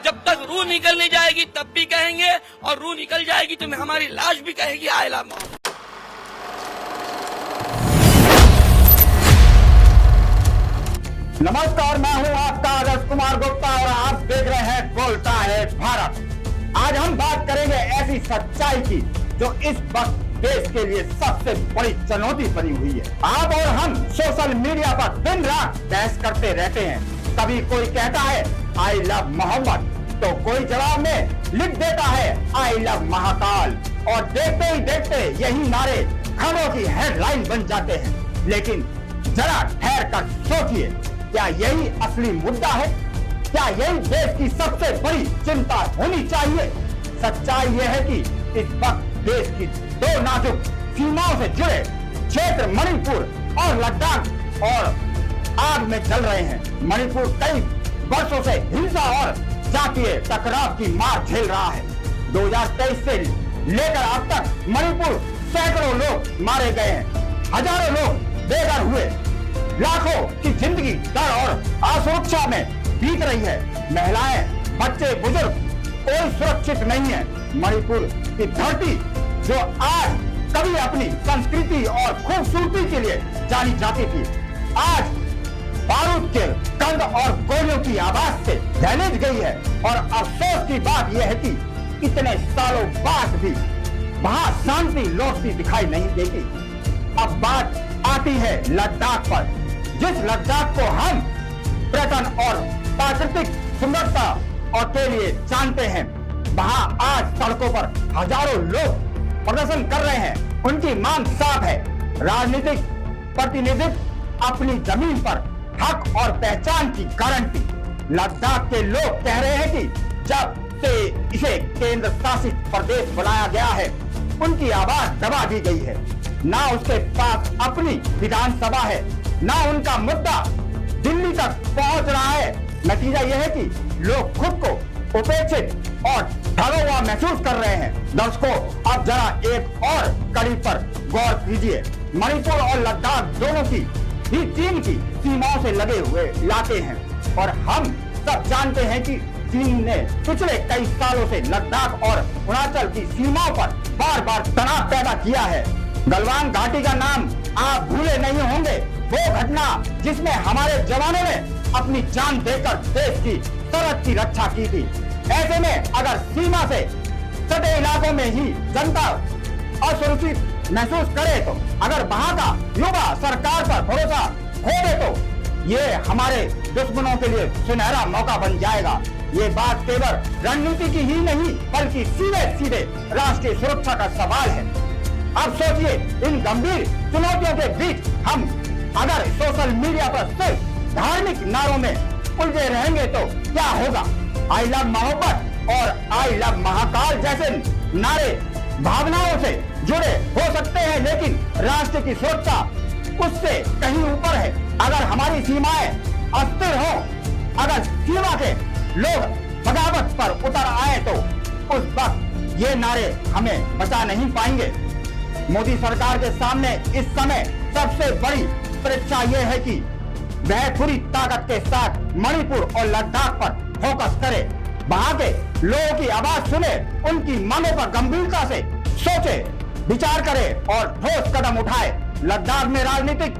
जब तक रूह निकल नहीं जाएगी तब भी कहेंगे, और रूह निकल जाएगी तो हमारी लाश भी कहेगी आई लव मोहब्बत। नमस्कार, मैं हूं आपका आदर्श कुमार गुप्ता और आप देख रहे हैं बोलता है भारत। आज हम बात करेंगे ऐसी सच्चाई की जो इस वक्त देश के लिए सबसे बड़ी चुनौती बनी हुई है। आप और हम सोशल मीडिया पर दिन रात बहस करते रहते हैं। कभी कोई कहता है आई लव मोहम्मद, तो कोई जवाब में लिख देता है आई लव महाकाल, और देखते ही देखते यही नारे खबरों की हेडलाइन बन जाते हैं। लेकिन जरा ठहर कर सोचिए, क्या यही असली मुद्दा है? क्या यही देश की सबसे बड़ी चिंता होनी चाहिए? सच्चाई यह है कि इस वक्त देश की दो नाजुक सीमाओं से जुड़े क्षेत्र मणिपुर और लद्दाख और आग में जल रहे हैं। मणिपुर कई वर्षों से हिंसा और जातीय टकराव की मार झेल रहा है। 2023 से लेकर अब तक मणिपुर सैकड़ों लोग मारे गए हैं, हजारों लोग बेघर हुए, लाखों की जिंदगी डर और असुरक्षा में बीत रही है। महिलाएं, बच्चे, बुजुर्ग कोई सुरक्षित नहीं है। मणिपुर की धरती जो आज कभी अपनी संस्कृति और खूबसूरती के लिए जानी जाती थी, आज बारूद के कंद और गोलियों की आवाज से दहलीज गई है। और अफसोस की बात यह है कि इतने सालों बाद भी वहां शांति लौटती दिखाई नहीं देती। अब बात आती है लद्दाख पर, जिस लद्दाख को हम पर्यटन और प्राकृतिक सुंदरता और के लिए जानते हैं। वहां आज सड़कों पर हजारों लोग प्रदर्शन कर रहे हैं। उनकी मांग साफ है, राजनीतिक प्रतिनिधित्व, अपनी जमीन पर हक और पहचान की गारंटी। लद्दाख के लोग कह रहे हैं कि जब से इसे केंद्र शासित प्रदेश बनाया गया है, उनकी आवाज दबा दी गई है। ना उसके पास अपनी विधानसभा है, ना उनका मुद्दा दिल्ली तक पहुंच रहा है। नतीजा यह है कि लोग खुद को उपेक्षित और ठगा हुआ महसूस कर रहे हैं। दर्शकों, अब जरा एक और कड़ी पर गौर कीजिए। मणिपुर और लद्दाख दोनों की ही चीन की सीमाओं से लगे हुए इलाके हैं, और हम सब जानते हैं कि चीन ने पिछले कई सालों से लद्दाख और अरुणाचल की सीमाओं पर बार बार तनाव पैदा किया है। गलवान घाटी का नाम आप भूले नहीं होंगे, वो घटना जिसमें हमारे जवानों ने अपनी जान देकर देश की सरहद की रक्षा की थी। ऐसे में अगर सीमा से सटे इलाकों में ही जनता असुरक्षित महसूस करे, तो अगर वहाँ का युवा सरकार पर भरोसा खो दे, तो ये हमारे दुश्मनों के लिए सुनहरा मौका बन जाएगा। ये बात केवल रणनीति की ही नहीं, बल्कि सीधे सीधे राष्ट्रीय सुरक्षा का सवाल है। अब सोचिए, इन गंभीर चुनौतियों के बीच हम अगर सोशल मीडिया पर सिर्फ धार्मिक नारों में उलझे रहेंगे तो क्या होगा? आई लव मोहब्बत और आई लव महाकाल जैसे नारे भावनाओं से जुड़े हो सकते हैं, लेकिन राष्ट्र की सुरक्षा उससे कहीं ऊपर है। अगर हमारी सीमाएं अस्थिर हो, अगर सीमा के लोग बगावत पर उतर आए, तो उस वक्त ये नारे हमें बचा नहीं पाएंगे। मोदी सरकार के सामने इस समय सबसे बड़ी परीक्षा यह है कि वह पूरी ताकत के साथ मणिपुर और लद्दाख पर फोकस करे, वहां के लोगों की आवाज सुने, उनकी मांगों पर गंभीरता से सोचे, विचार करे और ठोस कदम उठाए। लद्दाख में राजनीतिक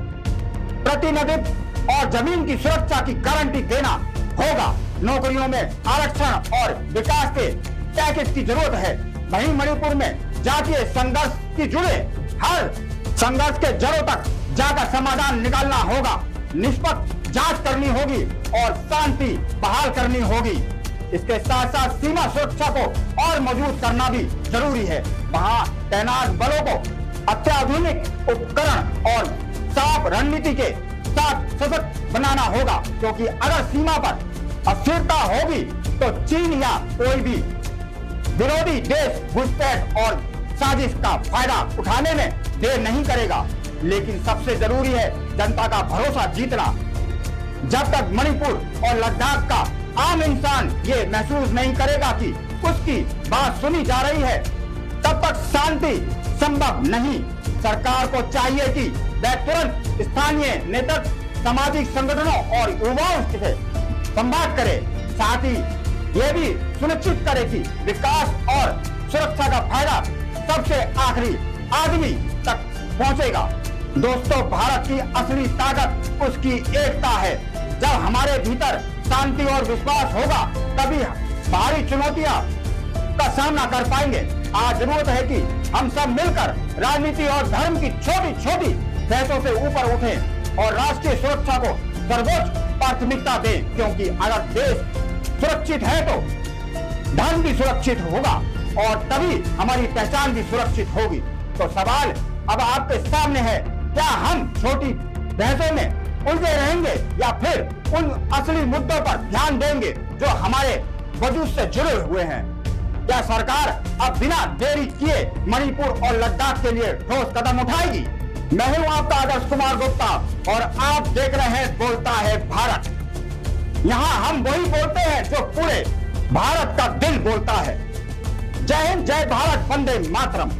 प्रतिनिधित्व और जमीन की सुरक्षा की गारंटी देना होगा। नौकरियों में आरक्षण और विकास के पैकेज की जरूरत है। वहीं मणिपुर में जातीय संघर्ष की जुड़े हर संघर्ष के जड़ों तक जाकर समाधान निकालना होगा। निष्पक्ष जांच करनी होगी और शांति बहाल करनी होगी। इसके साथ साथ सीमा सुरक्षा को और मजबूत करना भी जरूरी है। वहां तैनात बलों को अत्याधुनिक उपकरण और साफ रणनीति के साथ सशक्त बनाना होगा, क्योंकि अगर सीमा पर अस्थिरता होगी तो चीन या कोई भी विरोधी देश घुसपैठ और साजिश का फायदा उठाने में देर नहीं करेगा। लेकिन सबसे जरूरी है जनता का भरोसा जीतना। जब तक मणिपुर और लद्दाख का आम इंसान ये महसूस नहीं करेगा कि उसकी बात सुनी जा रही है, तब तक शांति संभव नहीं। सरकार को चाहिए कि वह तुरंत स्थानीय नेतृत्व, सामाजिक संगठनों और युवाओं से संवाद करे, साथ ही ये भी सुनिश्चित करे कि विकास और सुरक्षा का फायदा सबसे आखिरी आदमी तक पहुंचेगा। दोस्तों, भारत की असली ताकत उसकी एकता है। जब हमारे भीतर शांति और विश्वास होगा तभी भारी चुनौतियां का सामना कर पाएंगे। आज जरूरत है कि हम सब मिलकर राजनीति और धर्म की छोटी छोटी बहसों से ऊपर उठें और राष्ट्रीय सुरक्षा को सर्वोच्च प्राथमिकता दें, क्योंकि अगर देश सुरक्षित है तो धर्म भी सुरक्षित होगा और तभी हमारी पहचान भी सुरक्षित होगी। तो सवाल अब आपके सामने है, क्या हम छोटी बहसों में उलझे रहेंगे या फिर उन असली मुद्दों पर ध्यान देंगे जो हमारे वजूद से जुड़े हुए हैं? क्या सरकार अब बिना देरी किए मणिपुर और लद्दाख के लिए ठोस कदम उठाएगी? मैं हूं आपका आदर्श कुमार गुप्ता और आप देख रहे हैं बोलता है भारत। यहाँ हम वही बोलते हैं जो पूरे भारत का दिल बोलता है। जय हिंद, जय भारत, वंदे मातरम।